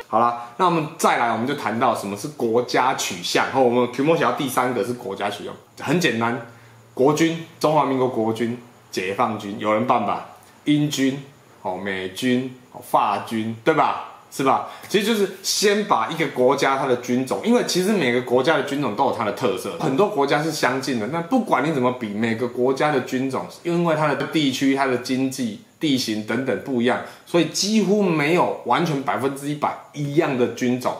好啦，那我们再来，我们就谈到什么是国家取向。我们 Q 模写到第3个是国家取向，很简单，国军，中华民国国军、解放军，有人办吧？英军、美军、法军，对吧？是吧？其实就是先把一个国家它的军种，因为其实每个国家的军种都有它的特色，很多国家是相近的，但不管你怎么比，每个国家的军种，因为它的地区、它的经济、地形等等不一样，所以几乎没有完全100%一样的军种。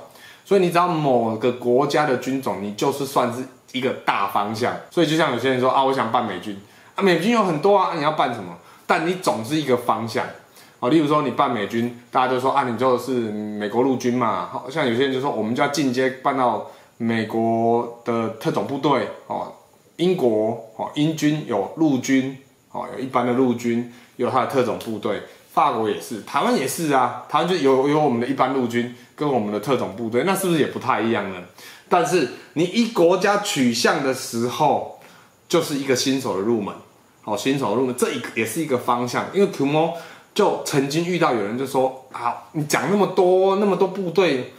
所以你只要某个国家的军种，你就是算是一个大方向。所以就像有些人说啊，我想办美军啊，美军有很多啊，你要办什么？但你总是一个方向。例如说你办美军，大家就说啊，你就是美国陆军嘛。像有些人就说，我们就要进阶办到美国的特种部队英国英军有陆军有一般的陆军，有它的特种部队。法国也是，台湾也是啊，台湾就有我们的一般陆军跟我们的特种部队，那是不是也不太一样呢？但是你依国家取向的时候，就是一个新手的入门，新手的入门，这也是一个方向，因为 Kumo 就曾经遇到有人就说啊，你讲那么多部队，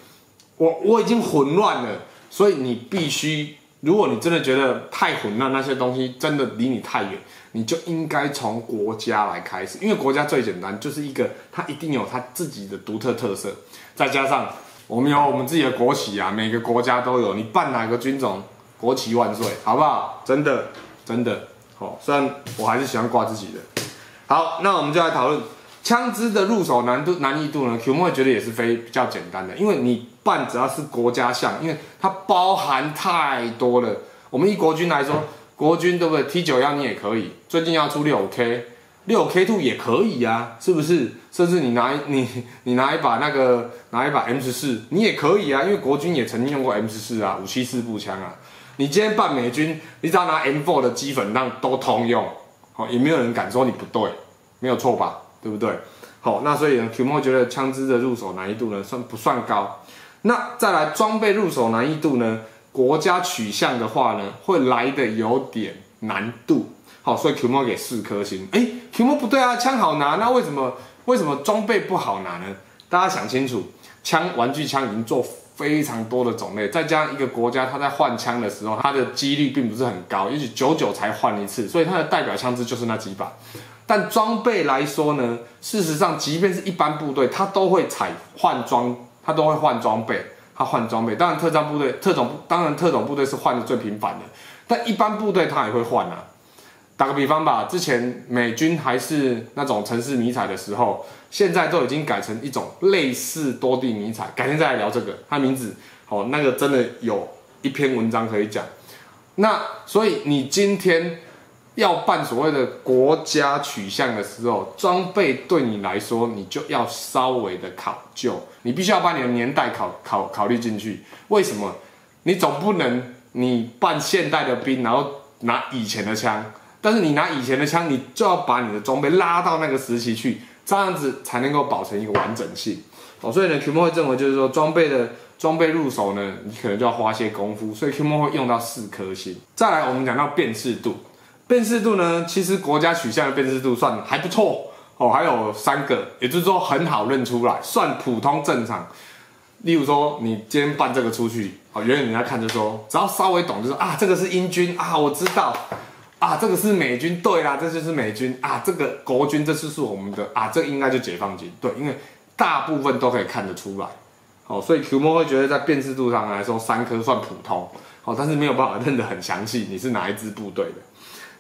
我已经混乱了，所以你必须，如果你真的觉得太混乱，那些东西真的离你太远，你就应该从国家来开始，因为国家最简单，就是一个它一定有它自己的独特特色，再加上我们有我们自己的国旗啊，每个国家都有，你办哪个军种，国旗万岁，好不好？真的，虽然我还是喜欢挂自己的。好，那我们就来讨论枪支的入手难易度呢 ？Q 会觉得也是比较简单的，因为你办只要是国家项，因为它包含太多了。我们以国军来说，国军对不对 ？T91你也可以，最近要出6K，6K2 也可以啊，是不是？甚至你拿一把M14，你也可以啊，因为国军也曾经用过 M14啊，574步枪啊。你今天办美军，你只要拿 M4 的基本上都通用，也没有人敢说你不对，没有错吧？对不对？好，那所以呢 ，Q 觉得枪支的入手难易度呢不算高。那再来装备入手难易度呢？国家取向的话呢，会来的有点难度。好，所以 Q 给4颗星。Q 不对啊，枪好拿，那为什么装备不好拿呢？大家想清楚，玩具枪已经做非常多的种类，再加上一个国家它在换枪的时候，它的几率并不是很高，也许久才换一次，所以它的代表枪支就是那几把。但装备来说呢，事实上，即便是一般部队，它都会换装备，它换装备。当然，特种部队是换的最频繁的，但一般部队它也会换啊。打个比方吧，之前美军还是那种城市迷彩的时候，现在都已经改成一种类似多地迷彩。改天再来聊这个，它名字那个真的有一篇文章可以讲。那所以你今天要办所谓的国家取向的时候，装备对你来说，你就要稍微的考究，你必须要把你的年代考虑进去。为什么？你总不能你办现代的兵，然后拿以前的枪，但是你拿以前的枪，你就要把你的装备拉到那个时期去，这样子才能够保持一个完整性。所以呢 ，Q 会认为就是说装备入手呢，你可能就要花些功夫，所以 Q 会用到4颗星。再来，我们讲到辨识度。辨识度呢，其实国家取向的辨识度算还不错还有3个，也就是说很好认出来，算普通正常。例如说，你今天办这个出去，远远人家看就说，只要稍微懂就说啊，这个是英军啊，我知道啊，这个是美军，对啦，这就是美军啊，这个国军这就是我们的啊，这应该就解放军，对，因为大部分都可以看得出来。所以 Q 会觉得在辨识度上来说，3颗算普通，但是没有办法认得很详细，你是哪一支部队的。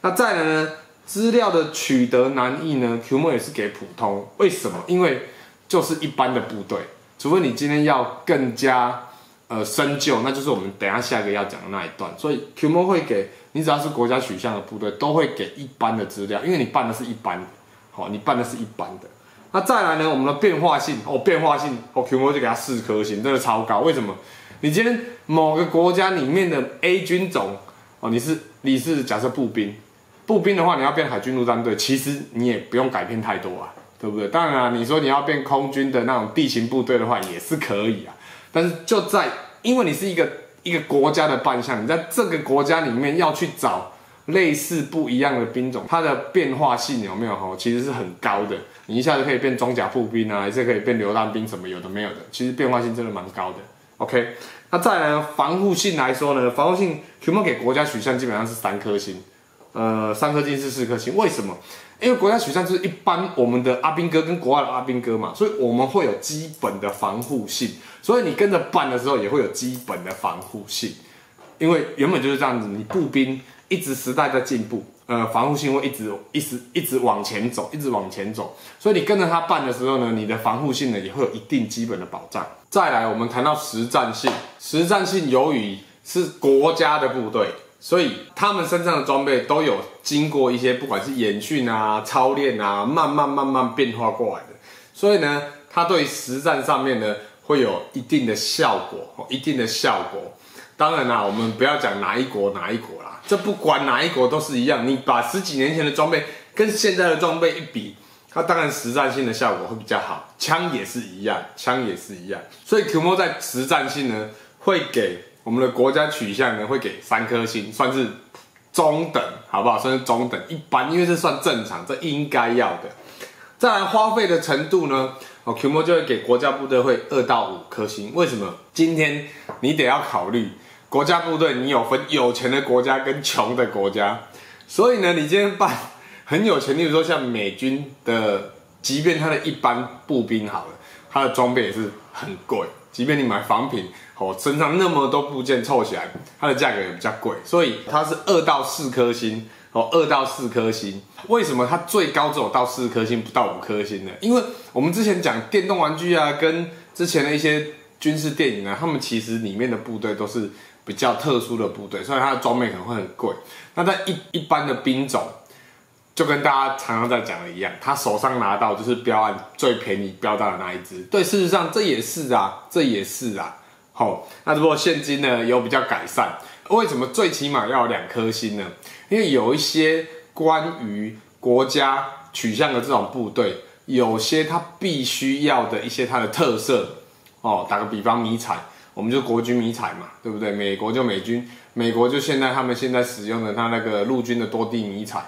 那再来呢，资料的取得难易呢 ，Q 也是给普通。为什么？因为就是一般的部队，除非你今天要更加深究，那就是我们等一下下一个要讲的那一段。所以 Q 会给你只要是国家取向的部队，都会给一般的资料，因为你办的是一般的，你办的是一般的。那再来呢，我们的变化性，Q 就给它4颗星，真的超高。为什么？你今天某个国家里面的 A 军种，你是假设步兵的话，你要变海军陆战队，其实你也不用改变太多啊，对不对？当然啊，你说你要变空军的那种地形部队的话，也是可以啊。但是因为你是一个国家的扮相，你在这个国家里面要去找类似不一样的兵种，它的变化性有没有其实是很高的。你一下子可以变装甲步兵啊，一下可以变榴弹兵，什么有的没有的，其实变化性真的蛮高的。OK， 那再来呢，防护性来说呢，防护性 Qmo 给国家取向基本上是3颗星，3颗星是4颗星，为什么？因为国家取向就是一般我们的阿兵哥跟国外的阿兵哥嘛，所以我们会有基本的防护性，所以你跟着办的时候也会有基本的防护性，因为原本就是这样子，你步兵一直时代在进步，防护性会一直往前走，一直往前走，所以你跟着他办的时候呢，你的防护性呢也会有一定基本的保障。再来，我们谈到实战性，实战性由于是国家的部队，所以他们身上的装备都有经过一些不管是演训啊、操练啊，慢慢变化过来的，所以呢，它对实战上面呢会有一定的效果，一定的效果。当然啦，我们不要讲哪一国啦，这不管哪一国都是一样。你把10几年前的装备跟现在的装备一比，它当然实战性的效果会比较好，枪也是一样。所以 Qmo 在实战性呢，会给我们的国家取向呢，会给3颗星，算是中等，好不好？算是中等，一般，因为这算正常，这应该要的。再来花费的程度呢，Qmo 就会给国家部队会2到5颗星。为什么？今天你得要考虑。国家部队，你有分有钱的国家跟穷的国家，所以呢，你今天办很有钱，例如说像美军的，即便他的一般步兵好了，他的装备也是很贵，即便你买仿品，身上那么多部件凑起来，它的价格也比较贵，所以它是2到4颗星，2到4颗星。为什么它最高只有到4颗星，不到5颗星呢？因为我们之前讲电动玩具啊，跟之前的一些军事电影啊，他们其实里面的部队都是比较特殊的部队，所以它的装备可能会很贵。那在一般的兵种，就跟大家常常在讲的一样，他手上拿到就是标案最便宜标到的那一支。对，事实上这也是啊。那如果现今呢有比较改善，为什么最起码要有2颗星呢？因为有一些关于国家取向的这种部队，有些它必须要的一些它的特色打个比方，迷彩。我们就国军迷彩嘛，对不对？美国就美军，美国就他们现在使用的他那个陆军的多地迷彩，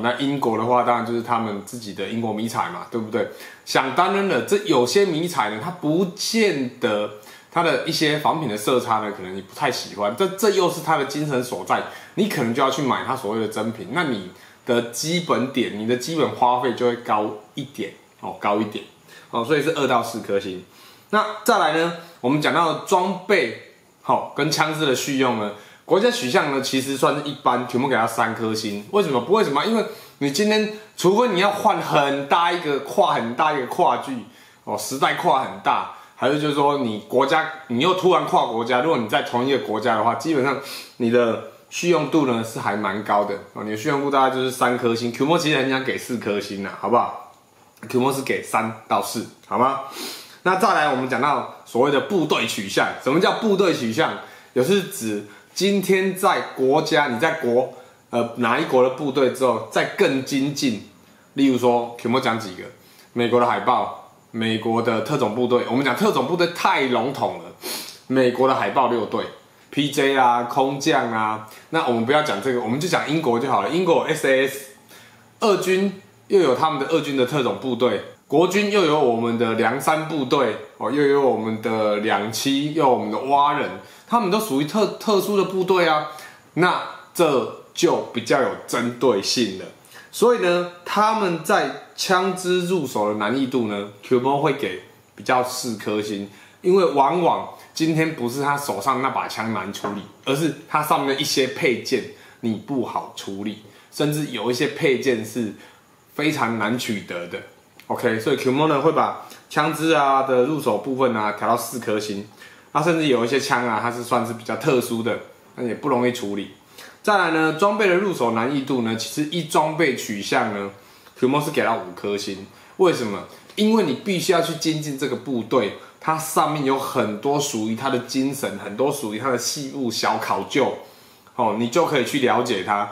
那英国的话当然就是他们自己的英国迷彩嘛，对不对？想当然了，这有些迷彩呢，它不见得它的一些仿品的色差呢，可能你不太喜欢，这又是它的精神所在，你可能就要去买它所谓的真品，那你的基本点，你的基本花费就会高一点，所以是2到4颗星。那再来呢，我们讲到装备跟枪支的续用呢，国家取向呢其实算是一般，全部给它3颗星。为什么？不为什么？因为你今天除非你要换很大一个跨距时代跨很大，还是就是说你又突然跨国家，如果你在同一个国家的话，基本上你的续用度呢是还蛮高的你的续用度大概就是3颗星。Qmo 其实很想给4颗星啦，好不好？Qmo 是给3到4，好吗？那再来，我们讲到所谓的部队取向。什么叫部队取向？也是指今天在国家，你在哪一国的部队之后，再更精进。例如说，有没有讲几个？美国的海豹，美国的特种部队。我们讲特种部队太笼统了，美国的海豹6队 ，PJ 啊，空降啊。那我们不要讲这个，我们就讲英国就好了。英国有 SAS， 俄军又有他们的俄军的特种部队。国军又有我们的梁山部队又有我们的2栖，又有我们的蛙人，他们都属于特殊的部队啊。那这就比较有针对性了。所以呢，他们在枪支入手的难易度呢 ，Qmo 会给比较4颗星，因为往往今天不是他手上那把枪难处理，而是它上面的一些配件你不好处理，甚至有一些配件是非常难取得的。OK， 所以 Qmo 呢会把枪支啊的入手部分啊调到4颗星，甚至有一些枪啊它是算是比较特殊的，那也不容易处理。再来呢，装备的入手难易度呢，其实装备取向呢 ，Qmo 是给到5颗星。为什么？因为你必须要去精进这个部队，它上面有很多属于它的精神，很多属于它的细部小考究，你就可以去了解它。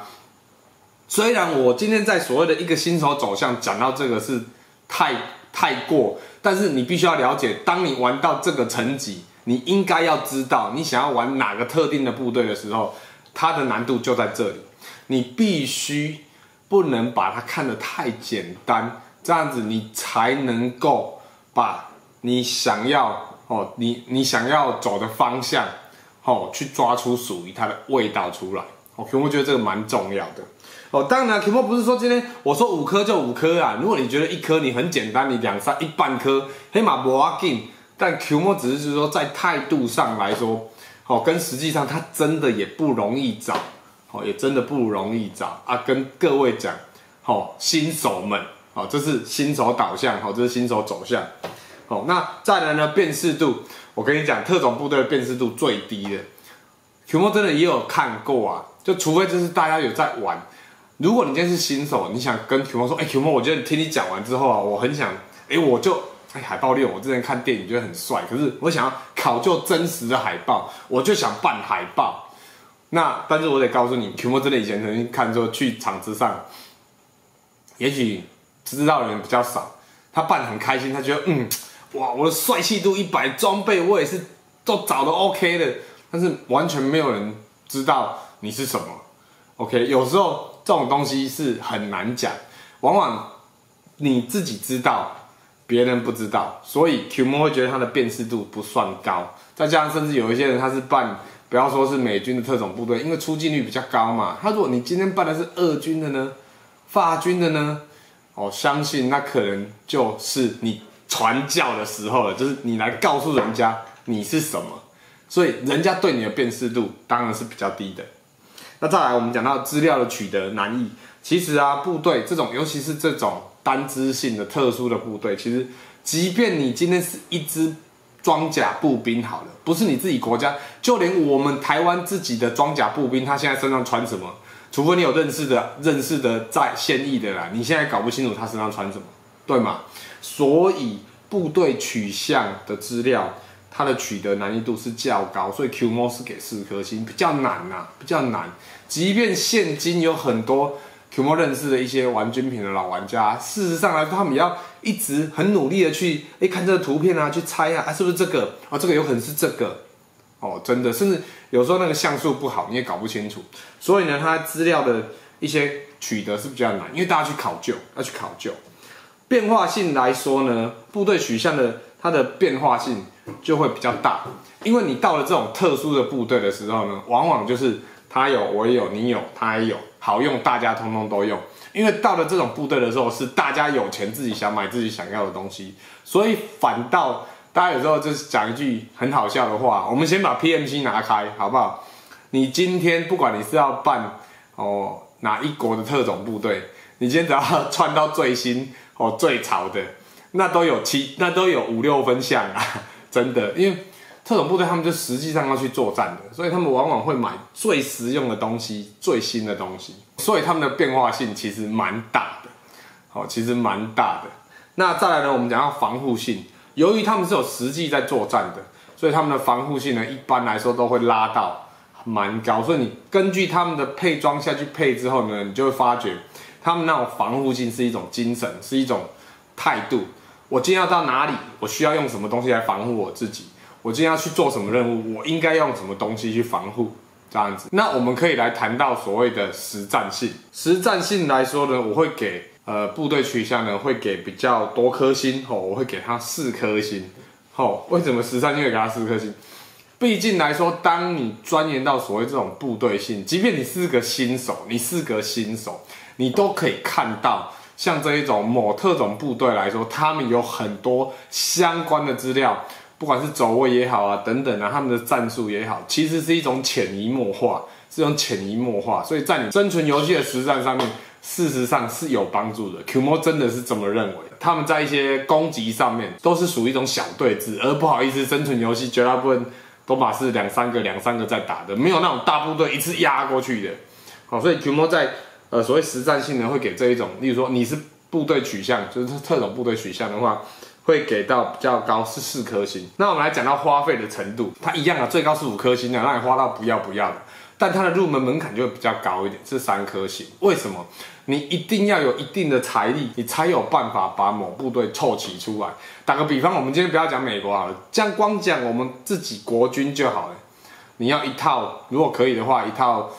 虽然我今天在所谓的一个新手走向讲到这个是太过，但是你必须要了解，当你玩到这个层级，你应该要知道，你想要玩哪个特定的部队的时候，它的难度就在这里。你必须不能把它看得太简单，这样子你才能够把你想要你想要走的方向去抓出属于它的味道出来。Qmo 觉得这个蛮重要的。当然 Qmo 不是说今天我说5颗就5颗啊，如果你觉得1颗你很简单，你一半颗黑马不要紧，但 Qmo 只是说在态度上来说，跟实际上它真的也不容易找，也真的不容易找啊。跟各位讲，新手们，这是新手导向，这是新手走向。那再来呢，辨识度，我跟你讲，特种部队的辨识度最低的 ，Qmo 真的也有看过啊，就除非就是大家有在玩。如果你今天是新手，你想跟 Qmo 说，Qmo 我觉得听你讲完之后啊，我很想，我就海豹6，我之前看电影觉得很帅，可是我想要考究真实的海豹，我就想扮海豹。但是我得告诉你 ，Qmo 真的以前曾经看说去场子上，也许知道的人比较少，他扮得很开心，他觉得哇，我的帅气度100，装备我也是都找的 OK 的，但是完全没有人知道你是什么。OK， 有时候这种东西是很难讲，往往你自己知道，别人不知道，所以 Qmo 会觉得它的辨识度不算高。再加上甚至有一些人他是扮，不要说是美军的特种部队，因为出镜率比较高嘛。如果你今天扮的是俄军的呢，法军的呢，相信那可能就是你传教的时候了，就是你来告诉人家你是什么，所以人家对你的辨识度当然是比较低的。那再来，我们讲到资料的取得难易，其实啊，部队这种，尤其是这种单支性的特殊的部队，其实即便你今天是一支装甲步兵好了，不是你自己国家，就连我们台湾自己的装甲步兵，他现在身上穿什么？除非你有认识的在现役的啦，你现在搞不清楚他身上穿什么，对吗？所以部队取向的资料，它的取得难易度是较高，所以 Qmo 是给4颗星，比较难啊，比较难。即便现今有很多 Qmo 认识的一些玩军品的老玩家，事实上来说，他们也要一直很努力的去看这个图片啊，去猜啊，是不是这个？这个有可能是这个。真的，甚至有时候那个像素不好，你也搞不清楚。所以呢，它资料的一些取得是比较难，因为大家要去考究。变化性来说呢，部队取向的它的变化性就会比较大，因为你到了这种特殊的部队的时候呢，往往就是他有我也有，你有他也有，好用大家通通都用。因为到了这种部队的时候，是大家有钱自己想买自己想要的东西，所以反倒大家有时候就是讲一句很好笑的话，我们先把 PMC 拿开，好不好？你今天不管你是要办哪一国的特种部队，你今天只要穿到最新最潮的，那都有5-6分像啊，真的，因为特种部队他们就实际上要去作战的，所以他们往往会买最实用的东西、最新的东西，所以他们的变化性其实蛮大的，其实蛮大的。那再来呢，我们讲到防护性，由于他们是有实际在作战的，所以他们的防护性呢，一般来说都会拉到蛮高，所以你根据他们的配装下去配之后呢，你就会发觉他们那种防护性是一种精神，是一种态度。我今天要到哪里，我需要用什么东西来防护我自己？我今天要去做什么任务，我应该用什么东西去防护？这样子，那我们可以来谈到所谓的实战性。实战性来说呢，我会给部队取向呢会给比较多颗星，我会给他4颗星。为什么实战性会给他4颗星？毕竟来说，当你钻研到所谓这种部队性，即便你是个新手，你都可以看到，像这一种某特种部队来说，他们有很多相关的资料。不管是走位也好啊，等等啊，他们的战术也好，其实是一种潜移默化，所以在你生存游戏的实战上面，事实上是有帮助的。Qmo 真的是这么认为，他们在一些攻击上面都是属于一种小对制，而不好意思，生存游戏绝大部分都嘛是两三个在打的，没有那种大部队一次压过去的。所以 Qmo 在所谓实战性呢，会给这一种，例如说你是部队取向，就是特种部队取向的话，会给到比较高，是4颗星。那我们来讲到花费的程度，它一样啊，最高是5颗星的，让你花到不要的。但它的入门门槛就会比较高一点，是3颗星。为什么？你一定要有一定的财力，你才有办法把某部队凑齐出来。打个比方，我们今天不要讲美国好了，这样光讲我们自己国军就好了。你要一套，如果可以的话，一套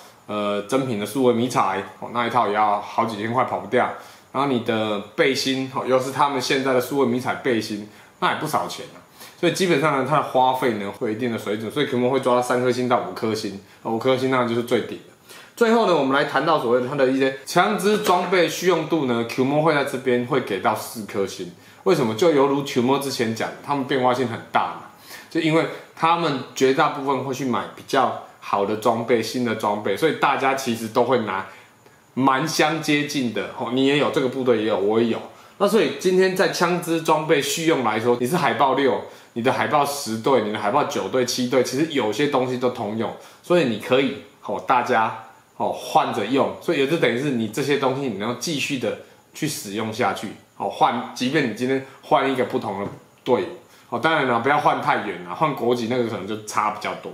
真品的数位迷彩，那一套也要好几千块跑不掉。然后你的背心，又是他们现在的数位迷彩背心，那也不少钱啊。所以基本上呢，它的花费呢会有一定的水准，所以 Qmo 会抓到3颗星到5颗星，5颗星当然就是最顶的。最后呢，我们来谈到所谓的它的一些枪支装备续用度呢 ，Qmo 会在这边会给到4颗星。为什么？就犹如 Qmo 之前讲的，他们变化性很大嘛，就因为他们绝大部分会去买比较好的装备、新的装备，所以大家其实都会拿蛮相接近的。你也有这个部队也有，我也有。那所以今天在枪支装备续用来说，你是海豹6，你的海豹10队，你的海豹9队、7队，其实有些东西都通用，所以你可以大家换着用，所以也就等于是你这些东西你能继续的去使用下去。即便你今天换一个不同的队伍，当然了，不要换太远了，换国籍那个可能就差比较多。